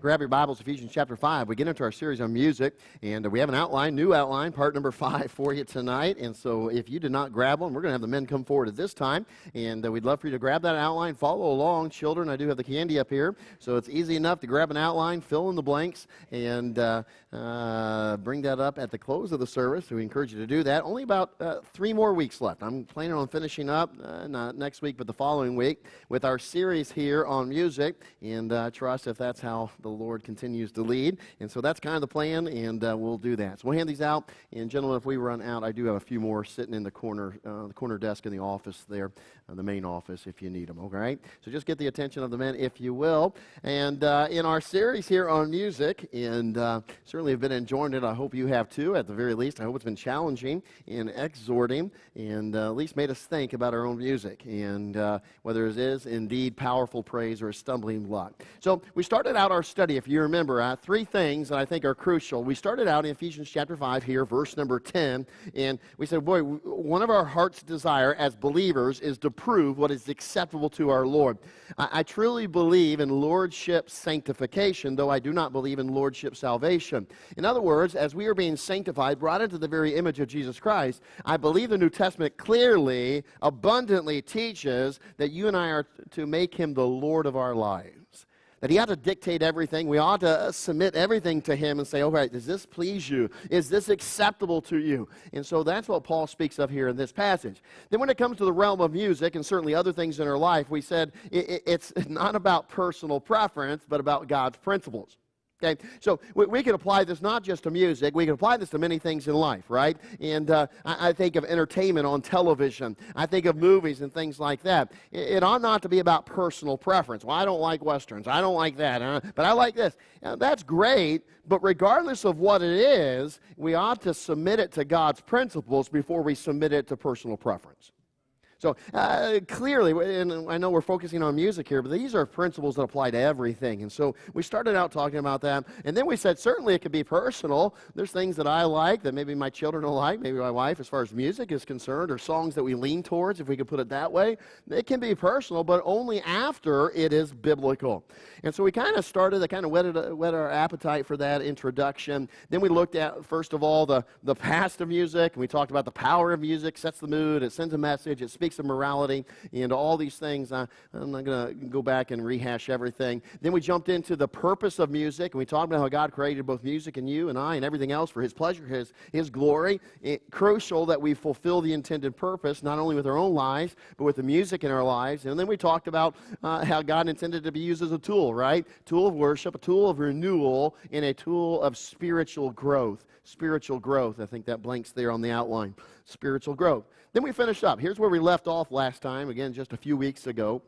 Grab your Bibles, Ephesians chapter 5. We get into our series on music, and we have an outline, new outline, part number 5 for you tonight. And so if you did not grab one, we're going to have the men come forward at this time, and we'd love for you to grab that outline, follow along. Children, I do have the candy up here, so it's easy enough to grab an outline, fill in the blanks, and bring that up at the close of the service. So we encourage you to do that. Only about 3 more weeks left. I'm planning on finishing up, not next week, but the following week, with our series here on music, and trust if that's how the Lord continues to lead. And so that's kind of the plan, and we'll do that. So we'll hand these out, and gentlemen, if we run out, I do have a few more sitting in the corner desk in the office there, the main office, if you need them, all right? So just get the attention of the men, if you will. And in our series here on music, and certainly have been enjoying it. I hope you have too, at the very least. I hope it's been challenging and exhorting, and at least made us think about our own music, and whether it is indeed powerful praise or a stumbling block. So we started out our study, if you remember, 3 things that I think are crucial. We started out in Ephesians chapter 5 here, verse number 10, and we said, boy, one of our heart's desire as believers is to prove what is acceptable to our Lord. I truly believe in lordship sanctification, though I do not believe in lordship salvation. In other words, as we are being sanctified, brought into the very image of Jesus Christ, I believe the New Testament clearly, abundantly teaches that you and I are to make him the Lord of our lives. That he ought to dictate everything. We ought to submit everything to him and say, all right, does this please you? Is this acceptable to you? And so that's what Paul speaks of here in this passage. Then when it comes to the realm of music and certainly other things in our life, we said it's not about personal preference, but about God's principles. Okay, so we can apply this not just to music, we can apply this to many things in life, right? And I think of entertainment on television, I think of movies and things like that. It ought not to be about personal preference. Well, I don't like Westerns, I don't like that, but I like this. That's great, but regardless of what it is, we ought to submit it to God's principles before we submit it to personal preference. So clearly, and I know we're focusing on music here, but these are principles that apply to everything. And so we started out talking about that. And then we said certainly it could be personal. There's things that I like that maybe my children will like, maybe my wife as far as music is concerned, or songs that we lean towards, if we could put it that way. It can be personal, but only after it is biblical. And so we kind of started, kind of whet our appetite for that introduction. Then we looked at, first of all, the past of music. And we talked about the power of music, sets the mood, it sends a message, it speaks of morality, and all these things. I'm not going to go back and rehash everything. Then we jumped into the purpose of music, and we talked about how God created both music and you and I and everything else for his pleasure, his glory. It's crucial that we fulfill the intended purpose, not only with our own lives, but with the music in our lives. And then we talked about how God intended to be used as a tool, right? Tool of worship, a tool of renewal, and a tool of spiritual growth. Spiritual growth. I think that blanks there on the outline. Spiritual growth. Then we finished up. Here's where we left off last time, again, just a few weeks ago.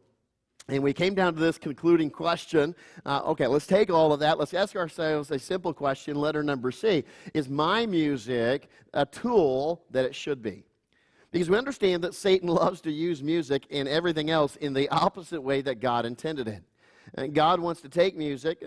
And we came down to this concluding question. Okay, let's take all of that. Let's ask ourselves a simple question, letter number C. Is my music a tool that it should be? Because we understand that Satan loves to use music and everything else in the opposite way that God intended it. And God wants to take music,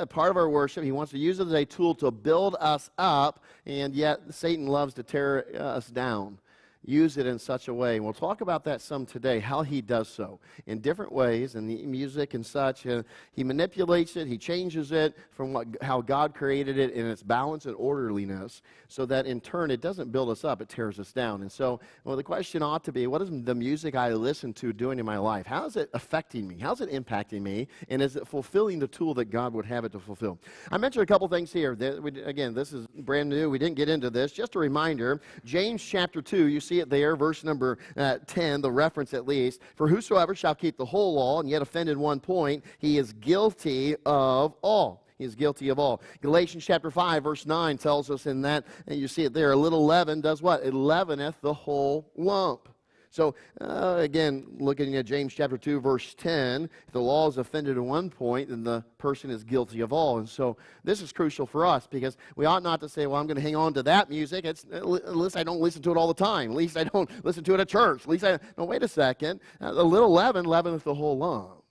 part of our worship. He wants to use it as a tool to build us up, and yet Satan loves to tear us down. Use it in such a way. And we'll talk about that some today, how he does so in different ways, and the music and such. He manipulates it, he changes it from how God created it in its balance and orderliness, so that in turn it doesn't build us up, it tears us down. And so, well, the question ought to be, what is the music I listen to doing in my life? How is it affecting me? How is it impacting me? And is it fulfilling the tool that God would have it to fulfill? I mentioned a couple things here. Again, this is brand new. We didn't get into this. Just a reminder, James chapter 2, you see it there, verse number 10, the reference at least. For whosoever shall keep the whole law and yet offend in one point, he is guilty of all. He is guilty of all. Galatians chapter 5, verse 9 tells us in that, and you see it there, a little leaven does what? It leaveneth the whole lump. So, again, looking at James chapter 2, verse 10, if the law is offended at one point, then the person is guilty of all. And so this is crucial for us, because we ought not to say, well, I'm going to hang on to that music. At least I don't listen to it all the time. At least I don't listen to it at church. At least no, wait a second. The little leaven leaveneth the whole lump.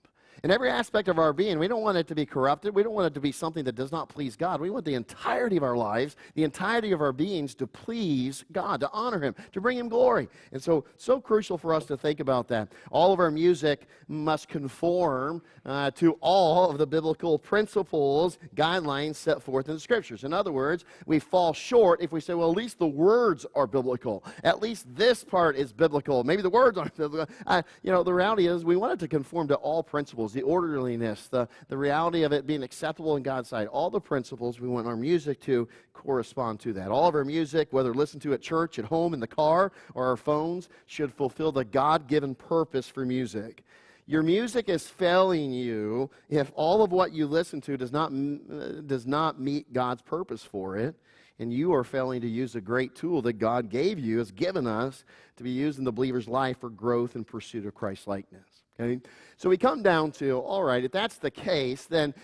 In every aspect of our being, we don't want it to be corrupted. We don't want it to be something that does not please God. We want the entirety of our lives, the entirety of our beings to please God, to honor Him, to bring Him glory. And so crucial for us to think about that. All of our music must conform to all of the biblical principles, guidelines set forth in the Scriptures. In other words, we fall short if we say, well, at least the words are biblical. At least this part is biblical. Maybe the words aren't biblical. The reality is we want it to conform to all principles, the orderliness, the reality of it being acceptable in God's sight. All the principles we want our music to correspond to that. All of our music, whether listened to at church, at home, in the car, or our phones, should fulfill the God-given purpose for music. Your music is failing you if all of what you listen to does not meet God's purpose for it, and you are failing to use a great tool that God gave you, has given us, to be used in the believer's life for growth and pursuit of Christ-likeness. Okay? So we come down to, all right, if that's the case, then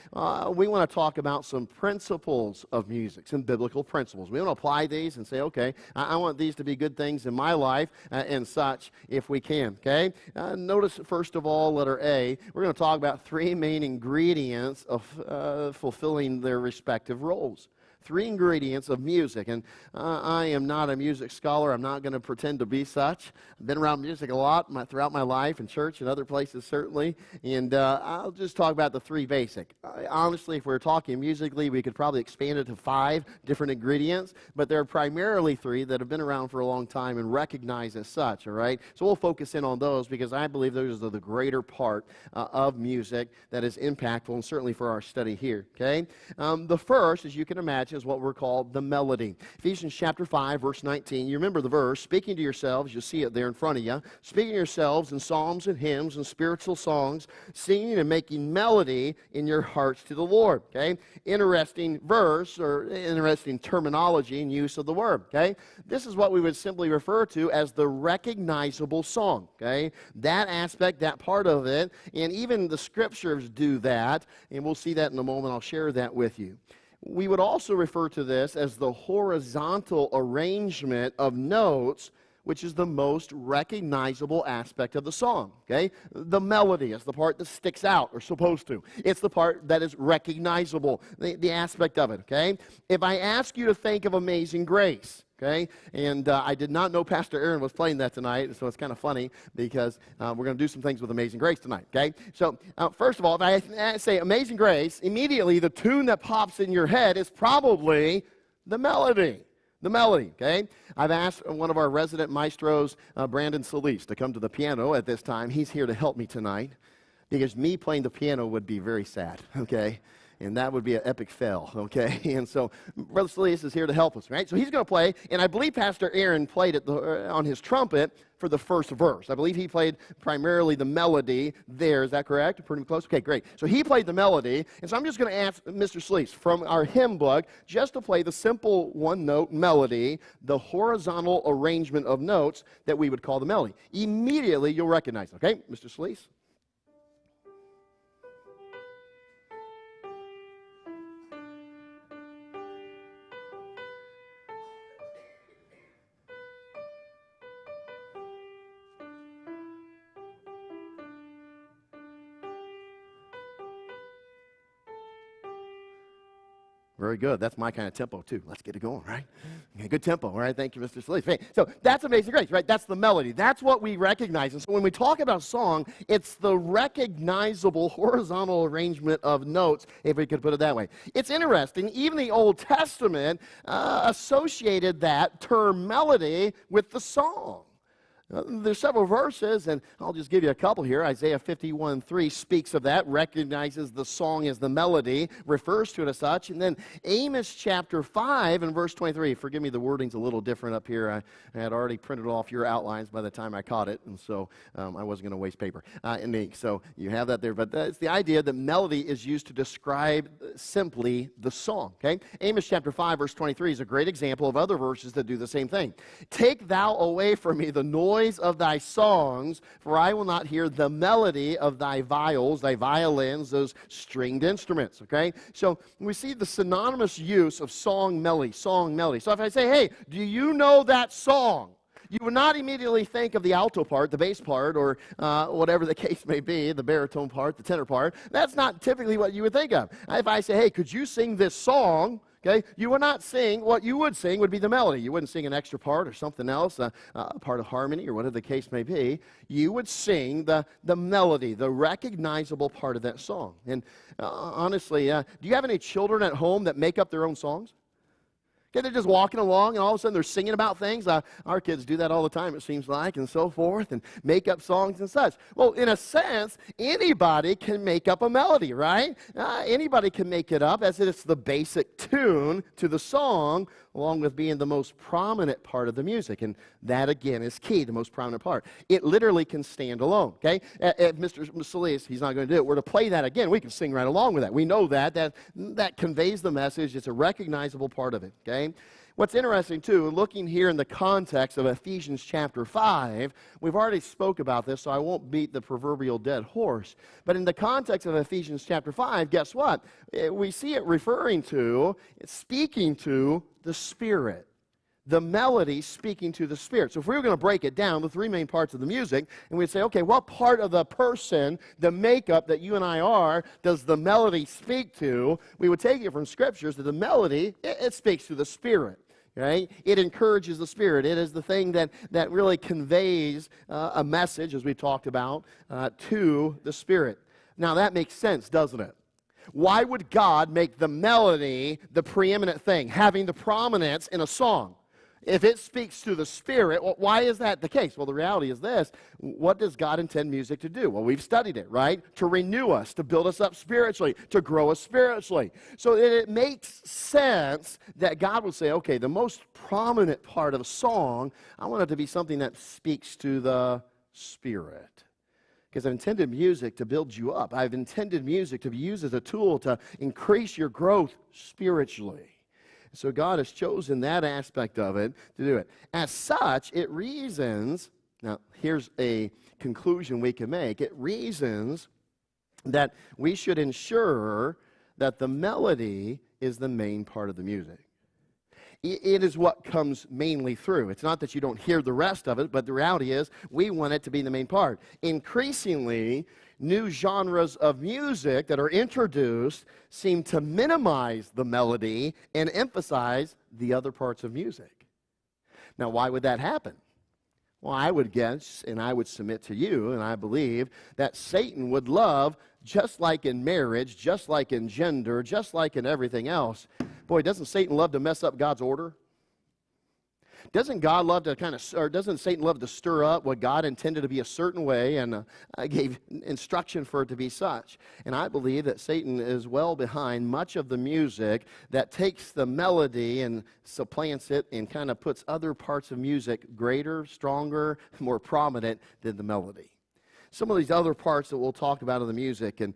we want to talk about some principles of music, some biblical principles. We want to apply these and say, okay, I want these to be good things in my life and such if we can, okay? Notice, first of all, letter A, we're going to talk about three main ingredients of fulfilling their respective roles. Three ingredients of music, and I am not a music scholar. I'm not going to pretend to be such. I've been around music a lot throughout my life, in church and other places certainly, and I'll just talk about the three basic. Honestly, if we're talking musically, we could probably expand it to 5 different ingredients, but there are primarily 3 that have been around for a long time and recognized as such, all right? So we'll focus in on those because I believe those are the greater part of music that is impactful, and certainly for our study here, okay? The first, as you can imagine, is what we're called the melody. Ephesians chapter 5, verse 19. You remember the verse, speaking to yourselves, you see it there in front of you, speaking to yourselves in psalms and hymns and spiritual songs, singing and making melody in your hearts to the Lord. Okay? Interesting verse, or interesting terminology and use of the word. Okay? This is what we would simply refer to as the recognizable song. Okay? That aspect, that part of it, and even the scriptures do that, and we'll see that in a moment. I'll share that with you. We would also refer to this as the horizontal arrangement of notes, which is the most recognizable aspect of the song, okay? The melody is the part that sticks out, or supposed to. It's the part that is recognizable, the aspect of it, okay? If I ask you to think of Amazing Grace, okay, and I did not know Pastor Aaron was playing that tonight, so it's kind of funny because we're going to do some things with Amazing Grace tonight, okay? So first of all, if I say Amazing Grace, immediately the tune that pops in your head is probably the melody. The melody, okay? I've asked one of our resident maestros, Brandon Solis, to come to the piano at this time. He's here to help me tonight because me playing the piano would be very sad, okay? And that would be an epic fail, okay? And so Brother Solis is here to help us, right? So he's going to play, and I believe Pastor Aaron played it on his trumpet for the first verse. I believe he played primarily the melody there. Is that correct? Pretty close? Okay, great. So he played the melody, and so I'm just going to ask Mr. Solis from our hymn book just to play the simple one-note melody, the horizontal arrangement of notes that we would call the melody. Immediately, you'll recognize it, okay? Mr. Solis? Very good. That's my kind of tempo, too. Let's get it going, right? Okay, good tempo. All right, thank you, Mr. Solis. So that's Amazing Grace, right? That's the melody. That's what we recognize. And so when we talk about song, it's the recognizable horizontal arrangement of notes, if we could put it that way. It's interesting. Even the Old Testament associated that term melody with the song. There's several verses, and I'll just give you a couple here. Isaiah 51:3 speaks of that, recognizes the song as the melody, refers to it as such. And then Amos chapter 5 and verse 23. Forgive me, the wording's a little different up here. I had already printed off your outlines by the time I caught it, and so I wasn't going to waste paper and ink. So you have that there. But it's the idea that melody is used to describe simply the song. Okay? Amos chapter 5 verse 23 is a great example of other verses that do the same thing. Take thou away from me the noise of thy songs, for I will not hear the melody of thy viols, thy violins, those stringed instruments, okay? So we see the synonymous use of song, melody, song, melody. So if I say, hey, do you know that song? you would not immediately think of the alto part, the bass part, or whatever the case may be, the baritone part, the tenor part. That's not typically what you would think of. If I say, hey, could you sing this song? Okay, you would not sing, what you would sing would be the melody. You wouldn't sing an extra part or something else, a part of harmony or whatever the case may be. You would sing the melody, the recognizable part of that song. And honestly, do you have any children at home that make up their own songs? Okay, they're just walking along, and all of a sudden they're singing about things. Our kids do that all the time, it seems like, and so forth, and make up songs and such. Well, in a sense, anybody can make up a melody, right? Anybody can make it up, as it's the basic tune to the song, along with being the most prominent part of the music. And that, again, is key, the most prominent part. It literally can stand alone, okay? If Mr. Solis, he's not going to do it, we're to play that again, we can sing right along with that. We know that conveys the message. It's a recognizable part of it, okay? What's interesting, too, looking here in the context of Ephesians chapter 5, we've already spoke about this, so I won't beat the proverbial dead horse. But in the context of Ephesians chapter 5, guess what? We see it referring to, it's speaking to the Spirit. The melody speaking to the Spirit. So if we were going to break it down, the three main parts of the music, and we'd say, okay, what part of the person, the makeup that you and I are, does the melody speak to? We would take it from Scriptures that the melody, it speaks to the Spirit. Right? It encourages the Spirit. It is the thing that really conveys a message, as we talked about, to the Spirit. Now that makes sense, doesn't it? Why would God make the melody the preeminent thing, having the prominence in a song? If it speaks to the Spirit, well, why is that the case? Well, the reality is this. What does God intend music to do? Well, we've studied it, right? To renew us, to build us up spiritually, to grow us spiritually. So it makes sense that God would say, okay, the most prominent part of a song, I want it to be something that speaks to the Spirit. Because I've intended music to build you up. I've intended music to be used as a tool to increase your growth spiritually. So God has chosen that aspect of it to do it. As such, it reasons, now here's a conclusion we can make, it reasons that we should ensure that the melody is the main part of the music. It is what comes mainly through. It's not that you don't hear the rest of it, but the reality is we want it to be the main part. Increasingly, new genres of music that are introduced seem to minimize the melody and emphasize the other parts of music. Now, why would that happen? Well, I would guess, and I would submit to you, and I believe, that Satan would love, just like in marriage, just like in gender, just like in everything else. Boy, doesn't Satan love to mess up God's order? Doesn't God love to doesn't Satan love to stir up what God intended to be a certain way and gave instruction for it to be such? And I believe that Satan is well behind much of the music that takes the melody and supplants it and kind of puts other parts of music greater, stronger, more prominent than the melody. Some of these other parts that we'll talk about in the music, and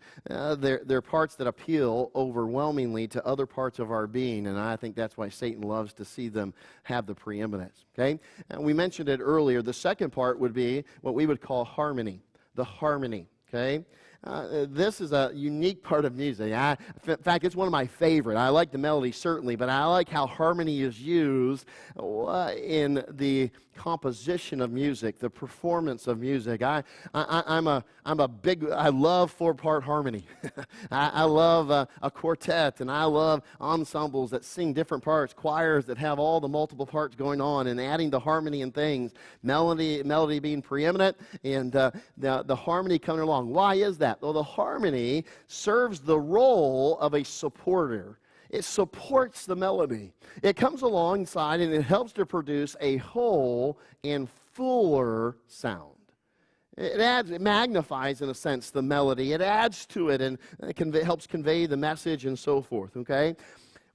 they're parts that appeal overwhelmingly to other parts of our being, and I think that's why Satan loves to see them have the preeminence, okay? And we mentioned it earlier. The second part would be what we would call harmony, the harmony, okay? This is a unique part of music. In fact, it's one of my favorite. I like the melody, certainly, but I like how harmony is used in the composition of music, the performance of music. I love four-part harmony. I love a quartet, and I love ensembles that sing different parts, choirs that have all the multiple parts going on, and adding the harmony and things, melody being preeminent, and the harmony coming along. Why is that? Well, the harmony serves the role of a supporter. It supports the melody. It comes alongside and it helps to produce a whole and fuller sound. It magnifies, in a sense, the melody. It adds to it and helps convey the message and so forth, okay?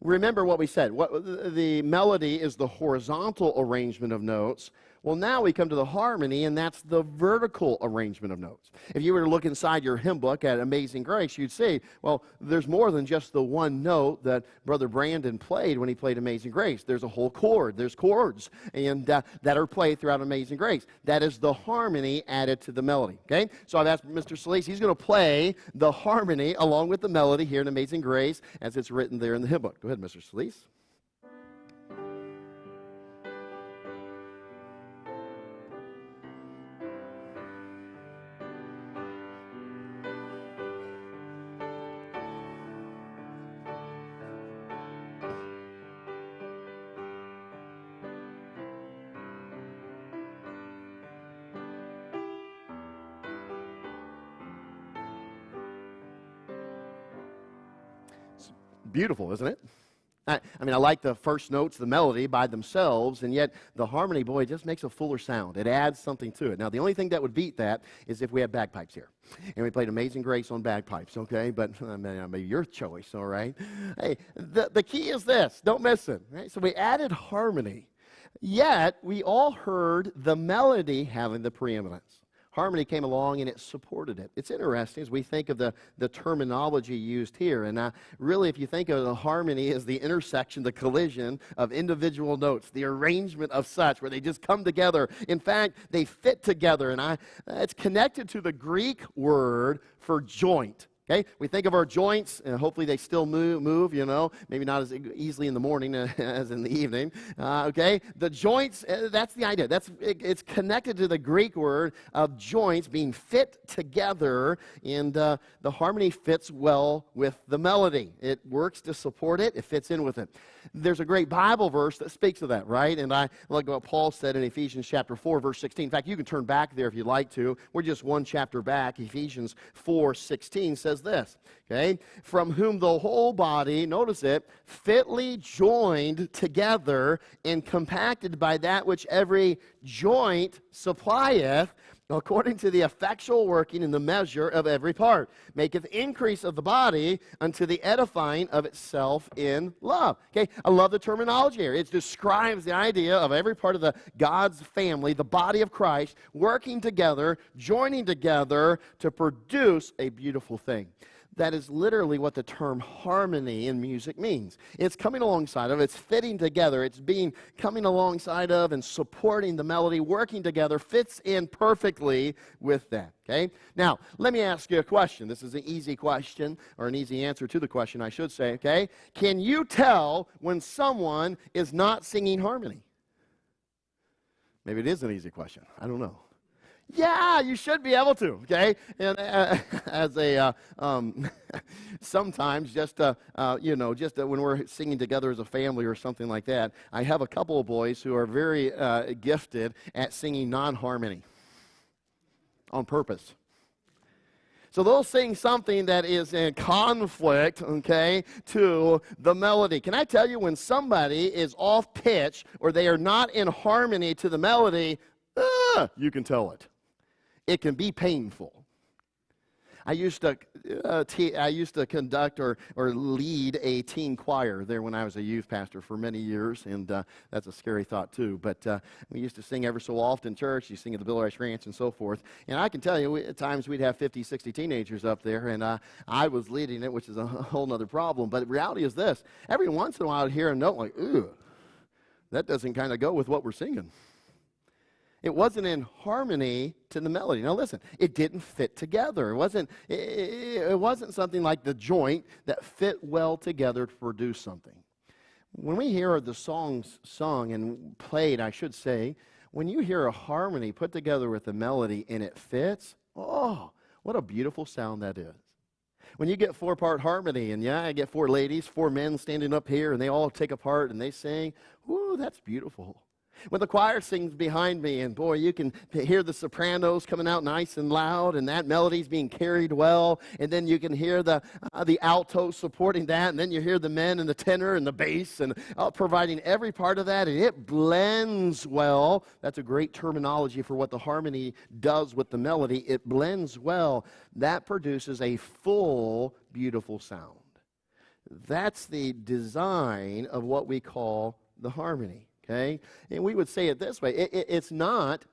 Remember what we said. The melody is the horizontal arrangement of notes. Well, now we come to the harmony, and that's the vertical arrangement of notes. If you were to look inside your hymn book at Amazing Grace, you'd see, well, there's more than just the one note that Brother Brandon played when he played Amazing Grace. There's a whole chord. There's chords and that are played throughout Amazing Grace. That is the harmony added to the melody, okay? So I've asked Mr. Solis, he's going to play the harmony along with the melody here in Amazing Grace as it's written there in the hymn book. Go ahead, Mr. Solis. beautiful, isn't it? I mean, I like the first notes, the melody by themselves, and yet the harmony, boy, it just makes a fuller sound. It adds something to it. Now, the only thing that would beat that is if we had bagpipes here. And we played Amazing Grace on bagpipes, okay? But maybe your choice, all right? Hey, the key is this. Don't miss it. Right? So we added harmony, yet we all heard the melody having the preeminence. Harmony came along and it supported it. It's interesting as we think of the terminology used here. And really, if you think of the harmony as the intersection, the collision of individual notes, the arrangement of such, where they just come together. In fact, they fit together. And it's connected to the Greek word for joint. Okay, we think of our joints, and hopefully they still move, you know, maybe not as easily in the morning as in the evening. Okay, the joints, that's the idea. It's connected to the Greek word of joints being fit together, and the harmony fits well with the melody. It works to support it. It fits in with it. There's a great Bible verse that speaks of that, right? And I like what Paul said in Ephesians chapter 4, verse 16. In fact, you can turn back there if you'd like to. We're just one chapter back. Ephesians 4:16 says this, okay? From whom the whole body, notice it, fitly joined together and compacted by that which every joint supplieth, according to the effectual working in the measure of every part, maketh increase of the body unto the edifying of itself in love. Okay, I love the terminology here. It describes the idea of every part of the God's family, the body of Christ, working together, joining together to produce a beautiful thing. That is literally what the term harmony in music means. It's coming alongside of, it's fitting together, it's coming alongside of and supporting the melody, working together, fits in perfectly with that, okay? Now, let me ask you a question. This is an easy question, or an easy answer to the question, I should say, okay? Can you tell when someone is not singing harmony? Maybe it is an easy question. I don't know. Yeah, you should be able to, okay? And as a, sometimes just, when we're singing together as a family or something like that, I have a couple of boys who are very gifted at singing non-harmony on purpose. So they'll sing something that is in conflict, okay, to the melody. Can I tell you when somebody is off pitch or they are not in harmony to the melody, you can tell it. It can be painful. I used to conduct or lead a teen choir there when I was a youth pastor for many years, and that's a scary thought too. But we used to sing ever so often in church. You sing at the Bill Rice Ranch and so forth. And I can tell you, at times we'd have 50, 60 teenagers up there, and I was leading it, which is a whole other problem. But the reality is this: every once in a while I'd hear a note like, "Ooh, that doesn't kind of go with what we're singing." It wasn't in harmony to the melody. Now listen, it didn't fit together. It wasn't something like the joint that fit well together to produce something. When we hear the songs sung and played, I should say, when you hear a harmony put together with a melody and it fits, oh, what a beautiful sound that is. When you get four-part harmony, and yeah, I get four ladies, four men standing up here, and they all take a part and they sing, ooh, that's beautiful. When the choir sings behind me, and boy, you can hear the sopranos coming out nice and loud, and that melody's being carried well, and then you can hear the alto supporting that, and then you hear the men and the tenor and the bass, and providing every part of that, and it blends well. That's a great terminology for what the harmony does with the melody. It blends well. That produces a full, beautiful sound. That's the design of what we call the harmony. Okay, and we would say it this way: it's not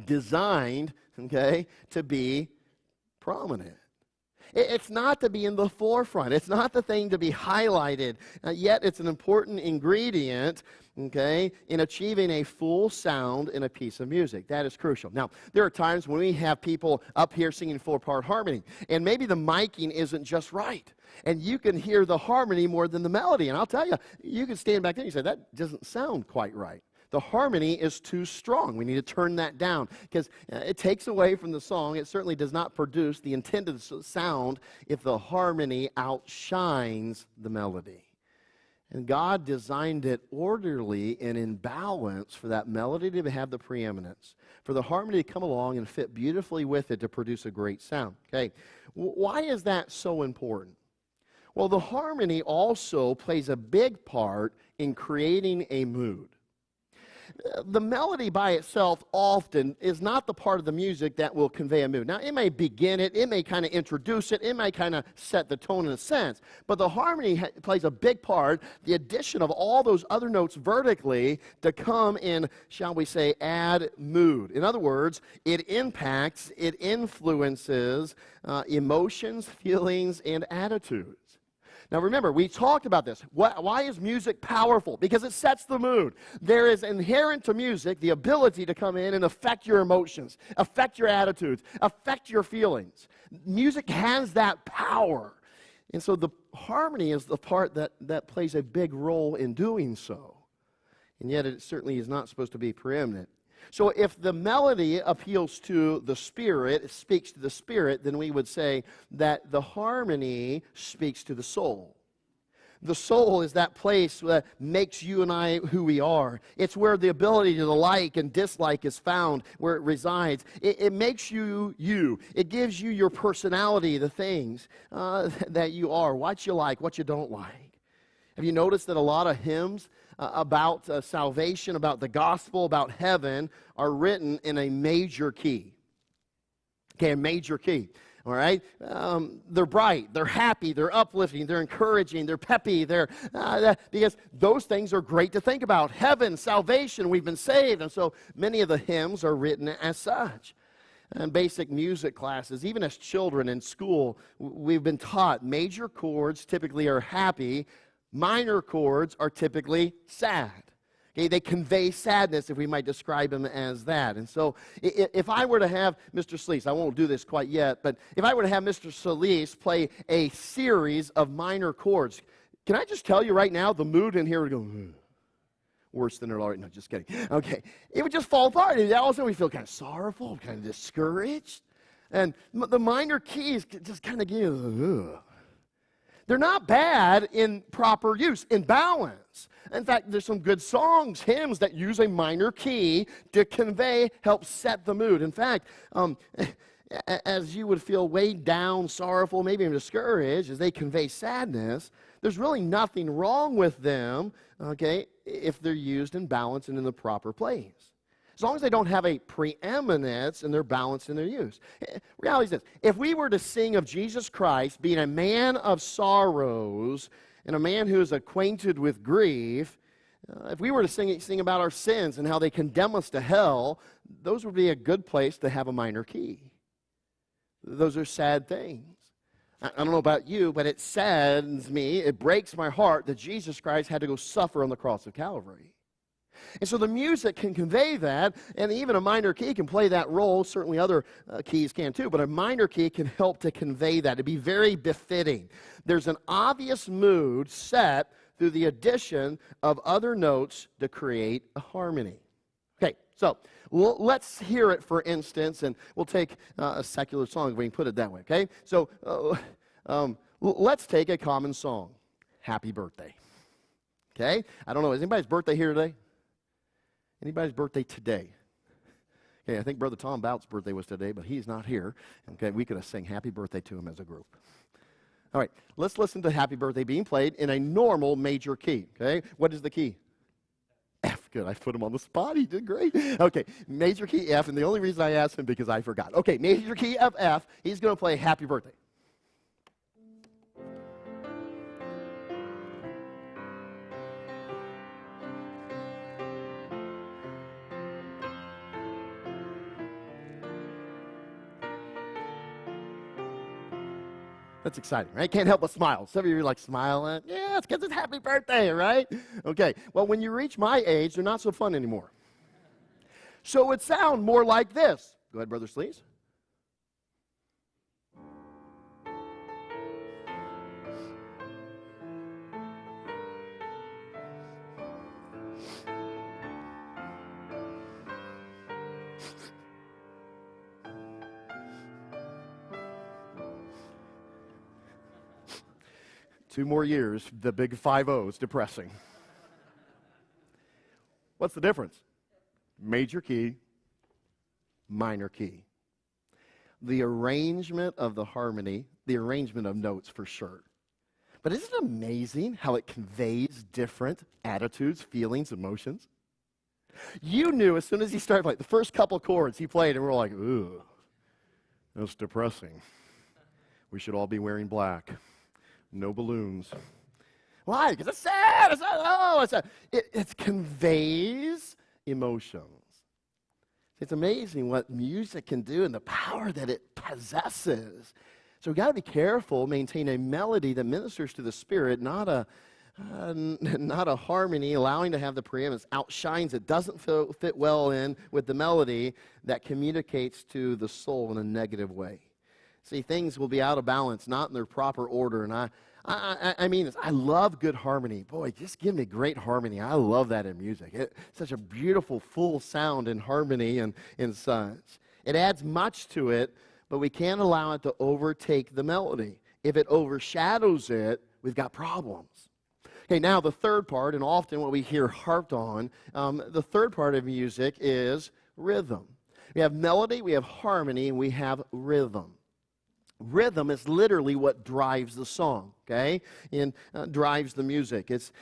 designed, okay, to be prominent. It's not to be in the forefront. It's not the thing to be highlighted. Yet it's an important ingredient, okay, in achieving a full sound in a piece of music. That is crucial. Now, there are times when we have people up here singing four-part harmony, and maybe the miking isn't just right. And you can hear the harmony more than the melody. And I'll tell you, you can stand back there and you say, that doesn't sound quite right. The harmony is too strong. We need to turn that down because it takes away from the song. It certainly does not produce the intended sound if the harmony outshines the melody. And God designed it orderly and in balance for that melody to have the preeminence, for the harmony to come along and fit beautifully with it to produce a great sound. Okay, why is that so important? Well, the harmony also plays a big part in creating a mood. The melody by itself often is not the part of the music that will convey a mood. Now, it may begin it, it may kind of introduce it, it may kind of set the tone in a sense, but the harmony plays a big part, the addition of all those other notes vertically to come in, shall we say, add mood. In other words, it impacts, it influences emotions, feelings, and attitudes. Now remember, we talked about this. Why is music powerful? Because it sets the mood. There is inherent to music the ability to come in and affect your emotions, affect your attitudes, affect your feelings. Music has that power. And so the harmony is the part that plays a big role in doing so. And yet it certainly is not supposed to be preeminent. So if the melody appeals to the spirit, it speaks to the spirit, then we would say that the harmony speaks to the soul. The soul is that place that makes you and I who we are. It's where the ability to like and dislike is found, where it resides. It makes you you. It gives you your personality, the things that you are, what you like, what you don't like. Have you noticed that a lot of hymns about salvation, about the gospel, about heaven, are written in a major key? Okay, a major key. All right? They're bright, they're happy, they're uplifting, they're encouraging, they're peppy, because those things are great to think about. Heaven, salvation, we've been saved. And so many of the hymns are written as such. In basic music classes, even as children in school, we've been taught major chords typically are happy, minor chords are typically sad. Okay, they convey sadness, if we might describe them as that. And so if I were to have Mr. Sleece, I won't do this quite yet, but if I were to have Mr. Sleece play a series of minor chords, can I just tell you right now, the mood in here would go, worse than it already. No, just kidding. Okay, it would just fall apart. And all of a sudden we feel kind of sorrowful, kind of discouraged. And the minor keys just kind of give, they're not bad in proper use, in balance. In fact, there's some good songs, hymns that use a minor key to convey, help set the mood. In fact, as you would feel weighed down, sorrowful, maybe even discouraged, as they convey sadness, there's really nothing wrong with them, okay, if they're used in balance and in the proper place. As long as they don't have a preeminence and they're balanced in their use. Reality is this: if we were to sing of Jesus Christ being a man of sorrows and a man who is acquainted with grief, if we were to sing about our sins and how they condemn us to hell, those would be a good place to have a minor key. Those are sad things. I don't know about you, but it saddens me, it breaks my heart that Jesus Christ had to go suffer on the cross of Calvary. And so the music can convey that, and even a minor key can play that role. Certainly other keys can too, but a minor key can help to convey that, to be very befitting. There's an obvious mood set through the addition of other notes to create a harmony. Okay, so let's hear it, for instance, and we'll take a secular song, if we can put it that way, okay? So let's take a common song, Happy Birthday. Okay? I don't know, is anybody's birthday here today? Anybody's birthday today? Okay, I think Brother Tom Bout's birthday was today, but he's not here. Okay, we could have sang happy birthday to him as a group. All right, let's listen to Happy Birthday being played in a normal major key. Okay, what is the key? F. Good, I put him on the spot. He did great. Okay, major key F, and the only reason I asked him because I forgot. Okay, major key of F. He's going to play Happy Birthday. That's exciting, right? Can't help but smile. Some of you are like smiling. Yeah, it's because it's happy birthday, right? Okay, well, when you reach my age, they're not so fun anymore. So it would sound more like this. Go ahead, Brother Sleece. Two more years, the big 5-0 is depressing. What's the difference? Major key, minor key. The arrangement of the harmony, the arrangement of notes for sure. But isn't it amazing how it conveys different attitudes, feelings, emotions? You knew as soon as he started, like the first couple chords he played, and we're like, ooh, that's depressing. We should all be wearing black. No balloons. Why? Because it's sad. It's sad. Oh, it's sad. It conveys emotions. It's amazing what music can do and the power that it possesses. So we've got to be careful, maintain a melody that ministers to the Spirit, not a harmony, allowing to have the preeminence, outshines it, doesn't fit well in with the melody that communicates to the soul in a negative way. See, things will be out of balance, not in their proper order. And I mean this. I love good harmony. Boy, just give me great harmony. I love that in music. It's such a beautiful, full sound and harmony and such. It adds much to it, but we can't allow it to overtake the melody. If it overshadows it, we've got problems. Okay, now the third part, and often what we hear harped on, the third part of music is rhythm. We have melody, we have harmony, and we have rhythm. Rhythm is literally what drives the song, okay, and drives the music. It's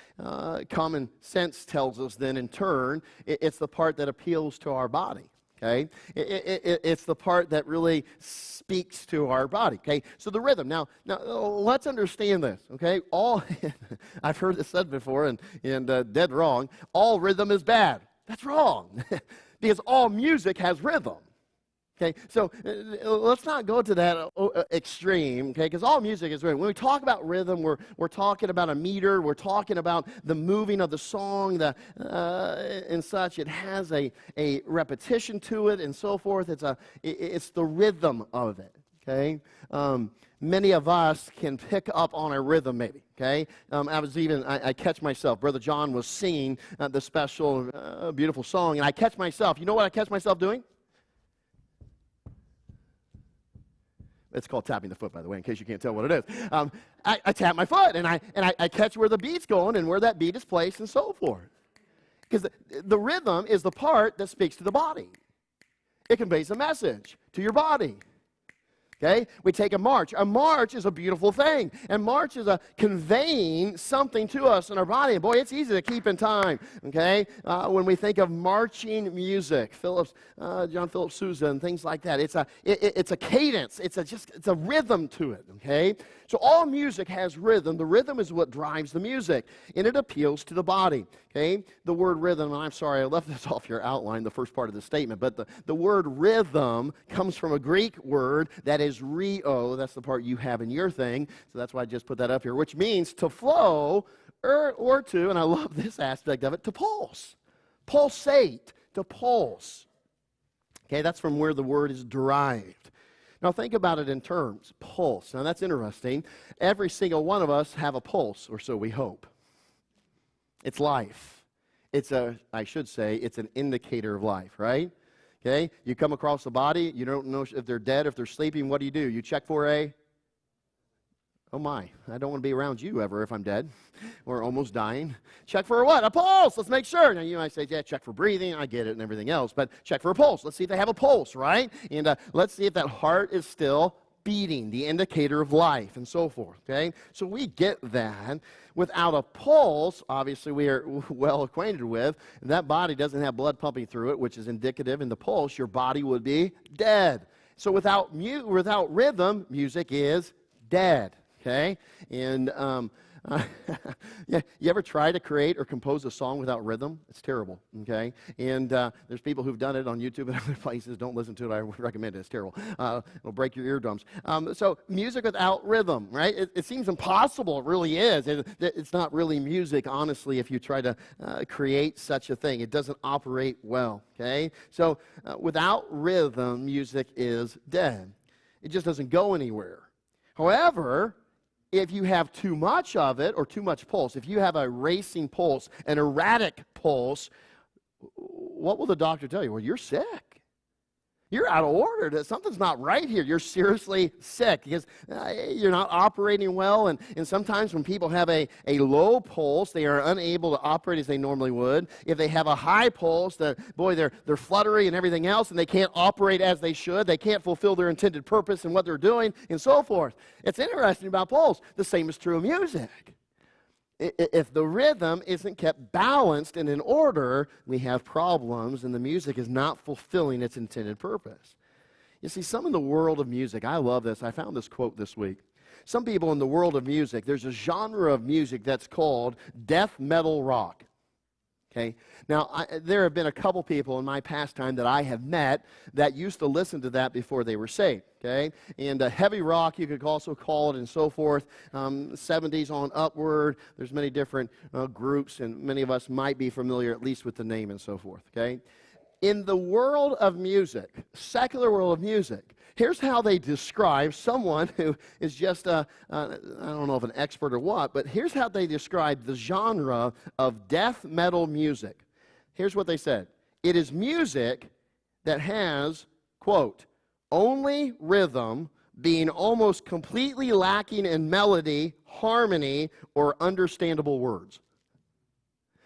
common sense tells us then in turn, it's the part that appeals to our body, okay? It's the part that really speaks to our body, okay? So the rhythm. Now let's understand this, okay? I've heard this said before and dead wrong. All rhythm is bad. That's wrong because all music has rhythm. Okay, so let's not go to that extreme, okay, because all music is rhythm. When we talk about rhythm, we're talking about a meter, we're talking about the moving of the song, and such. It has a repetition to it and so forth. It's the rhythm of it, okay? Many of us can pick up on a rhythm maybe, okay? I catch myself. Brother John was singing the special, beautiful song, and I catch myself. You know what I catch myself doing? It's called tapping the foot, by the way, in case you can't tell what it is. I tap my foot, and I catch where the beat's going and where that beat is placed and so forth. Because the rhythm is the part that speaks to the body. It conveys a message to your body. Okay? We take a march. A march is a beautiful thing. And march is conveying something to us in our body. And boy, it's easy to keep in time. Okay? When we think of marching music, John Philip Sousa and things like that, it's a cadence. It's a rhythm to it. Okay? So all music has rhythm. The rhythm is what drives the music. And it appeals to the body. Okay? The word rhythm, and I'm sorry, I left this off your outline, the first part of the statement, but the word rhythm comes from a Greek word that is rheo. That's the part you have in your thing, so that's why I just put that up here, which means to flow or to, and I love this aspect of it, to pulse. Pulsate, to pulse. Okay, that's from where the word is derived. Now think about it in terms, pulse. Now that's interesting. Every single one of us have a pulse, or so we hope. It's life. I should say, it's an indicator of life, right? Okay, you come across the body, you don't know if they're dead, if they're sleeping, what do? You check for oh my, I don't want to be around you ever if I'm dead or almost dying. Check for what? A pulse. Let's make sure. Now you might say, yeah, check for breathing. I get it and everything else, but check for a pulse. Let's see if they have a pulse, right? And let's see if that heart is still beating, the indicator of life and so forth, okay? So we get that. Without a pulse, obviously we are well acquainted with, that body doesn't have blood pumping through it, which is indicative in the pulse, your body would be dead. So without rhythm, music is dead, okay? And yeah, you ever try to create or compose a song without rhythm? It's terrible, okay? And there's people who've done it on YouTube and other places. Don't listen to it. I would recommend it. It's terrible. It'll break your eardrums. So music without rhythm, right? It seems impossible. It really is. It's not really music, honestly, if you try to create such a thing. It doesn't operate well, okay? So without rhythm, music is dead. It just doesn't go anywhere. However, if you have too much of it or too much pulse, if you have a racing pulse, an erratic pulse, what will the doctor tell you? Well, you're sick. You're out of order. Something's not right here. You're seriously sick because you're not operating well. And sometimes when people have a low pulse, they are unable to operate as they normally would. If they have a high pulse, they're fluttery and everything else, and they can't operate as they should. They can't fulfill their intended purpose in what they're doing, and so forth. It's interesting about pulse. The same is true of music. If the rhythm isn't kept balanced and in order, we have problems, and the music is not fulfilling its intended purpose. You see, some in the world of music, I love this. I found this quote this week. Some people in the world of music, there's a genre of music that's called death metal rock. Okay. Now, there have been a couple people in my pastime that I have met that used to listen to that before they were saved. Okay. And heavy rock, you could also call it, and so forth. 70s on upward. There's many different groups, and many of us might be familiar at least with the name and so forth. Okay. In the world of music, secular world of music, here's how they describe someone who is just, I don't know if an expert or what, but here's how they describe the genre of death metal music. Here's what they said. It is music that has, quote, only rhythm, being almost completely lacking in melody, harmony, or understandable words.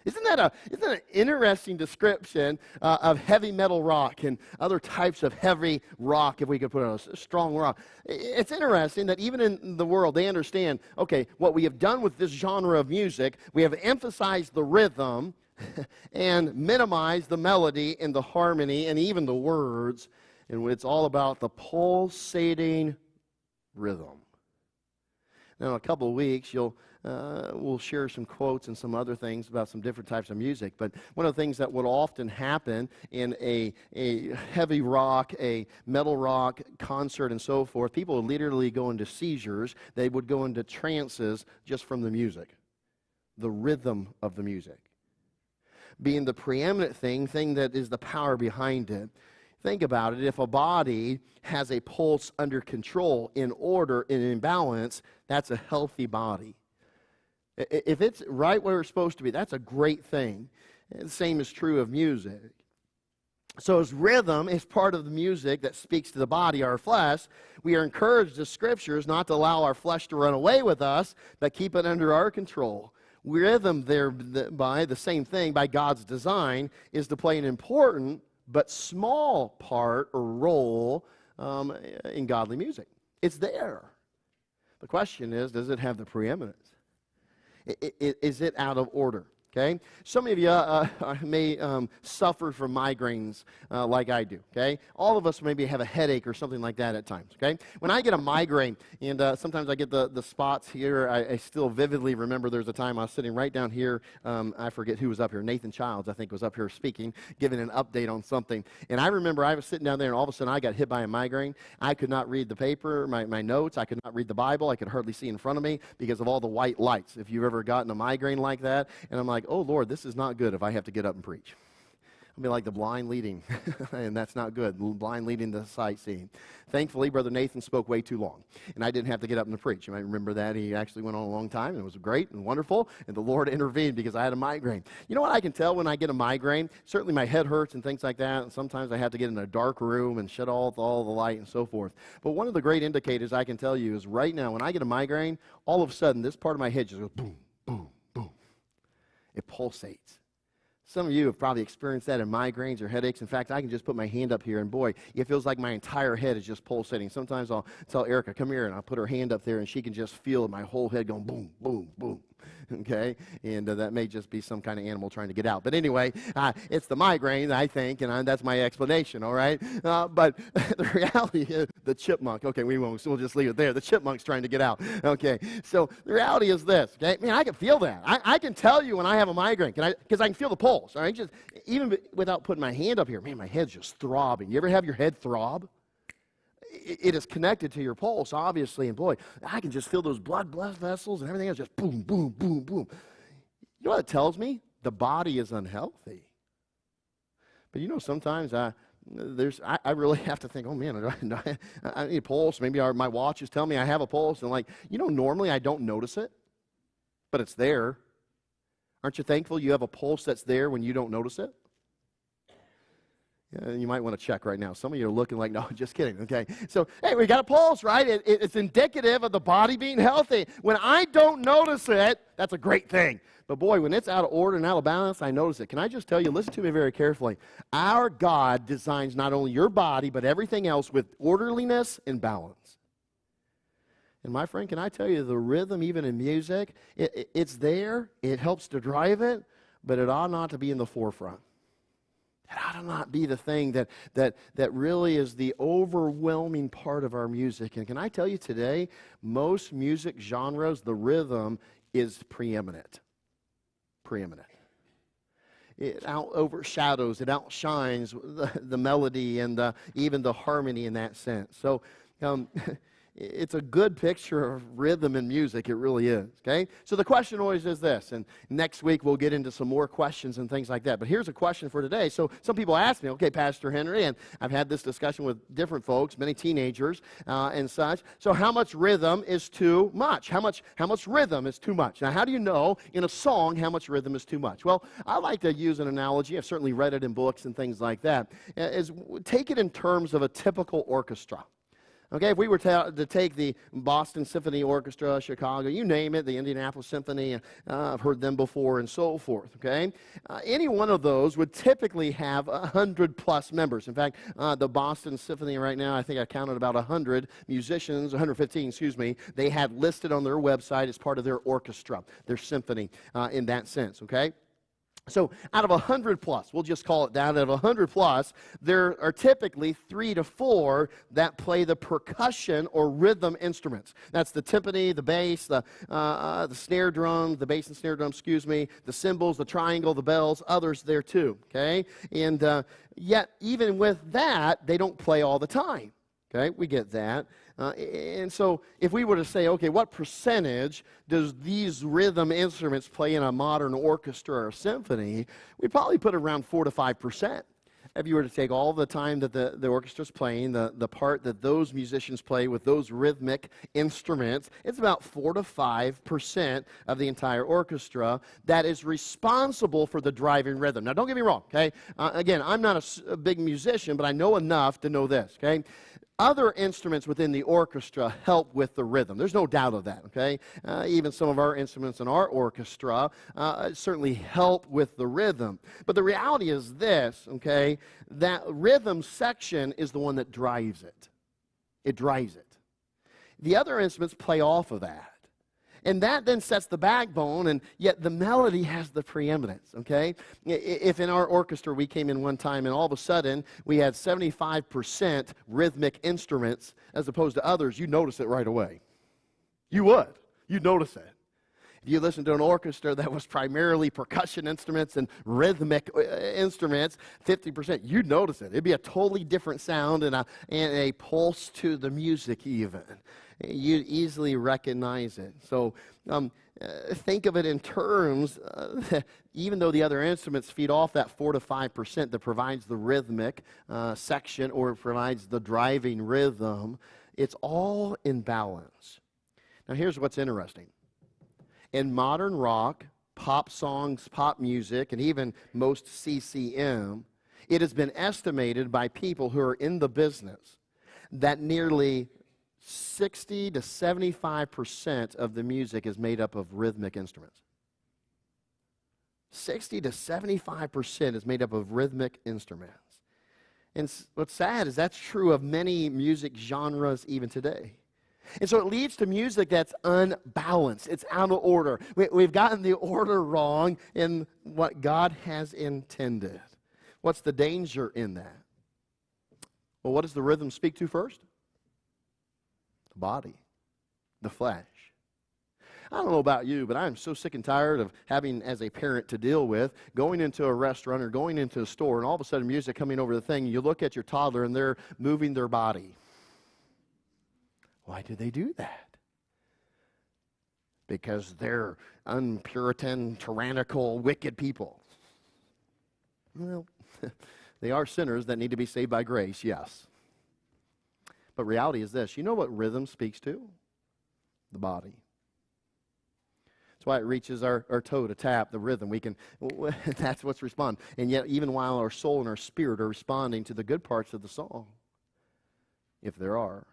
Isn't that an interesting description of heavy metal rock and other types of heavy rock, if we could put it a strong rock? It's interesting that even in the world, they understand, okay, what we have done with this genre of music, we have emphasized the rhythm and minimized the melody and the harmony and even the words, and it's all about the pulsating rhythm. Now, in a couple of weeks, we'll share some quotes and some other things about some different types of music. But one of the things that would often happen in a heavy rock, a metal rock concert and so forth, people would literally go into seizures. They would go into trances just from the music, the rhythm of the music being the preeminent thing that is the power behind it. Think about it. If a body has a pulse under control, in order, and in balance, that's a healthy body. If it's right where it's supposed to be, that's a great thing. The same is true of music. So as rhythm is part of the music that speaks to the body, our flesh, we are encouraged as Scriptures not to allow our flesh to run away with us, but keep it under our control. Rhythm, thereby, the same thing, by God's design, is to play an important but small part or role in godly music. It's there. The question is, does it have the preeminence? Is it out of order? Okay? Some of you may suffer from migraines like I do. Okay? All of us maybe have a headache or something like that at times. Okay? When I get a migraine, and sometimes I get the spots here, I still vividly remember there's a time I was sitting right down here. I forget who was up here. Nathan Childs, I think, was up here speaking, giving an update on something. And I remember I was sitting down there, and all of a sudden I got hit by a migraine. I could not read the paper, my notes. I could not read the Bible. I could hardly see in front of me because of all the white lights. If you've ever gotten a migraine like that, and I'm like, oh, Lord, this is not good if I have to get up and preach. I'll be like the blind leading, and that's not good, blind leading the sightseeing. Thankfully, Brother Nathan spoke way too long, and I didn't have to get up and preach. You might remember that. He actually went on a long time, and it was great and wonderful, and the Lord intervened because I had a migraine. You know what I can tell when I get a migraine? Certainly my head hurts and things like that, and sometimes I have to get in a dark room and shut off all the light and so forth. But one of the great indicators I can tell you is right now, when I get a migraine, all of a sudden, this part of my head just goes boom, boom, boom. It pulsates. Some of you have probably experienced that in migraines or headaches. In fact, I can just put my hand up here, and boy, it feels like my entire head is just pulsating. Sometimes I'll tell Erica, come here, and I'll put her hand up there, and she can just feel my whole head going boom, boom, boom. Okay? And that may just be some kind of animal trying to get out. But anyway, it's the migraine, I think, and that's my explanation, all right? But the reality is the chipmunk. Okay, we'll just leave it there. The chipmunk's trying to get out. Okay, so the reality is this, okay? Man, I can feel that. I can tell you when I have a migraine, because I can feel the pulse, all right? Just, even without putting my hand up here, man, my head's just throbbing. You ever have your head throb? It is connected to your pulse, obviously, and boy, I can just feel those blood vessels and everything else just boom, boom, boom, boom. You know what it tells me? The body is unhealthy. But you know, sometimes I really have to think, oh man, I need a pulse. Maybe my watches tell me I have a pulse, and normally I don't notice it, but it's there. Aren't you thankful you have a pulse that's there when you don't notice it? You might want to check right now. Some of you are looking like, no, just kidding, okay? So, hey, we got a pulse, right? It's indicative of the body being healthy. When I don't notice it, that's a great thing. But boy, when it's out of order and out of balance, I notice it. Can I just tell you, listen to me very carefully. Our God designs not only your body, but everything else with orderliness and balance. And my friend, can I tell you, the rhythm, even in music, it's there. It helps to drive it, but it ought not to be in the forefront. It ought to not be the thing that really is the overwhelming part of our music. And can I tell you today, most music genres, the rhythm is preeminent. Preeminent. It overshadows, it outshines the melody and even the harmony in that sense. So it's a good picture of rhythm and music. It really is, okay? So the question always is this, and next week we'll get into some more questions and things like that. But here's a question for today. So some people ask me, okay, Pastor Henry, and I've had this discussion with different folks, many teenagers and such. So how much rhythm is too much? How much rhythm is too much? Now, how do you know in a song how much rhythm is too much? Well, I like to use an analogy. I've certainly read it in books and things like that. Is take it in terms of a typical orchestra. Okay, if we were to take the Boston Symphony Orchestra, Chicago, you name it, the Indianapolis Symphony, I've heard them before and so forth, okay? Any one of those would typically have 100+ members. In fact, the Boston Symphony right now, I think I counted about 100 musicians, 115, excuse me, they had listed on their website as part of their orchestra, their symphony in that sense, okay? So out of 100+, we'll just call it that, out of 100+, there are typically 3 to 4 that play the percussion or rhythm instruments. That's the timpani, the bass, the snare drum, the bass and snare drum, excuse me, the cymbals, the triangle, the bells, others there too, okay? And yet, even with that, they don't play all the time, okay? We get that. And so if we were to say, okay, what percentage does these rhythm instruments play in a modern orchestra or symphony, we'd probably put around 4 to 5%. If you were to take all the time that the orchestra's playing, the part that those musicians play with those rhythmic instruments, it's about 4 to 5% of the entire orchestra that is responsible for the driving rhythm. Now, don't get me wrong, okay? Again, I'm not a big musician, but I know enough to know this, okay? Other instruments within the orchestra help with the rhythm. There's no doubt of that, okay? Even some of our instruments in our orchestra certainly help with the rhythm. But the reality is this, okay? That rhythm section is the one that drives it. It drives it. The other instruments play off of that. And that then sets the backbone, and yet the melody has the preeminence, okay? If in our orchestra we came in one time and all of a sudden we had 75% rhythmic instruments as opposed to others, you'd notice it right away. You would. You'd notice it. If you listen to an orchestra that was primarily percussion instruments and rhythmic instruments, 50%, you'd notice it. It'd be a totally different sound and a pulse to the music even. You'd easily recognize it. So think of it in terms, even though the other instruments feed off that 4 to 5% that provides the rhythmic section or provides the driving rhythm, it's all in balance. Now here's what's interesting. In modern rock, pop songs, pop music, and even most CCM, it has been estimated by people who are in the business that nearly 60 to 75% of the music is made up of rhythmic instruments. 60 to 75% is made up of rhythmic instruments. And what's sad is that's true of many music genres even today. And so it leads to music that's unbalanced. It's out of order. We've gotten the order wrong in what God has intended. What's the danger in that? Well, what does the rhythm speak to first? The body, the flesh. I don't know about you, but I'm so sick and tired of having, as a parent, to deal with going into a restaurant or going into a store and all of a sudden music coming over the thing, and you look at your toddler and they're moving their body. Why do they do that? Because they're unpuritan, tyrannical, wicked people. Well, they are sinners that need to be saved by grace, yes. But reality is this. You know what rhythm speaks to? The body. That's That's why it reaches our toe to tap the rhythm. We can, that's what's responding. And yet, even while our soul and our spirit are responding to the good parts of the song, if there are.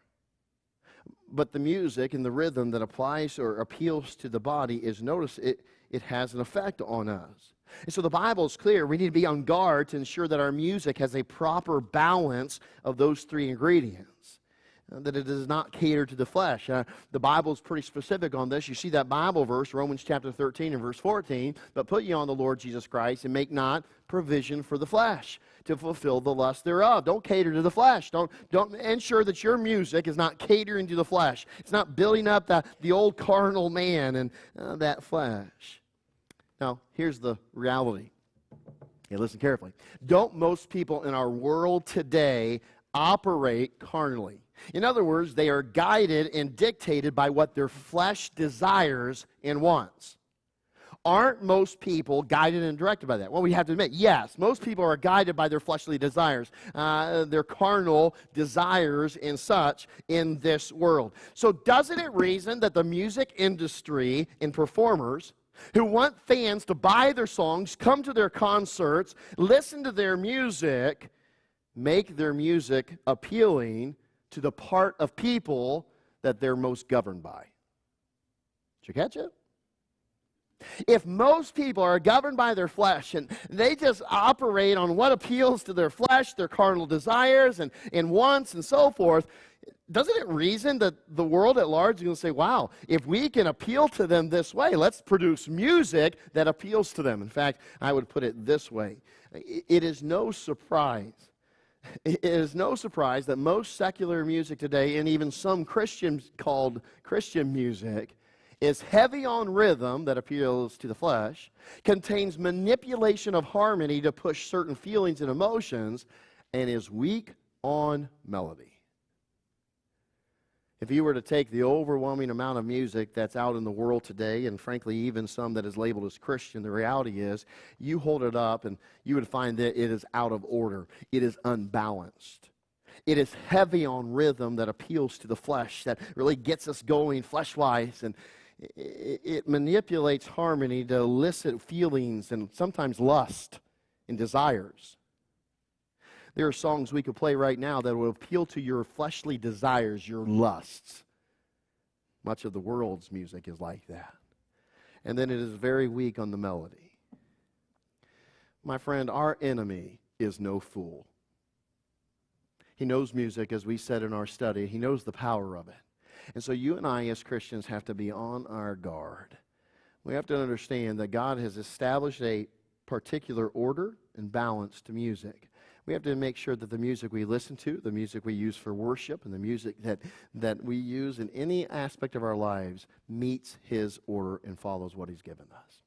But the music and the rhythm that applies or appeals to the body is, notice, it has an effect on us. And so the Bible is clear. We need to be on guard to ensure that our music has a proper balance of those three ingredients, that it does not cater to the flesh. The Bible is pretty specific on this. You see that Bible verse, Romans chapter 13 and verse 14, but put ye on the Lord Jesus Christ and make not provision for the flesh to fulfill the lust thereof. Don't cater to the flesh. Don't ensure that your music is not catering to the flesh. It's not building up the old carnal man and that flesh. Now, here's the reality. Okay, listen carefully. Don't most people in our world today operate carnally? In other words, they are guided and dictated by what their flesh desires and wants. Aren't most people guided and directed by that? Well, we have to admit, yes, most people are guided by their fleshly desires, their carnal desires and such in this world. So doesn't it reason that the music industry and performers who want fans to buy their songs, come to their concerts, listen to their music, make their music appealing to the part of people that they're most governed by? Did you catch it? If most people are governed by their flesh and they just operate on what appeals to their flesh, their carnal desires and wants and so forth, doesn't it reason that the world at large is going to say, wow, if we can appeal to them this way, let's produce music that appeals to them? In fact, I would put it this way. It is no surprise. It is no surprise that most secular music today, and even some Christians called Christian music, is heavy on rhythm that appeals to the flesh, contains manipulation of harmony to push certain feelings and emotions, and is weak on melody. If you were to take the overwhelming amount of music that's out in the world today, and frankly even some that is labeled as Christian, the reality is you hold it up and you would find that it is out of order. It is unbalanced. It is heavy on rhythm that appeals to the flesh, that really gets us going flesh-wise, and it manipulates harmony to elicit feelings and sometimes lust and desires. There are songs we could play right now that will appeal to your fleshly desires, your lusts. Much of the world's music is like that. And then it is very weak on the melody. My friend, our enemy is no fool. He knows music, as we said in our study. He knows the power of it. And so you and I as Christians have to be on our guard. We have to understand that God has established a particular order and balance to music. We have to make sure that the music we listen to, the music we use for worship, and the music that we use in any aspect of our lives meets His order and follows what He's given us.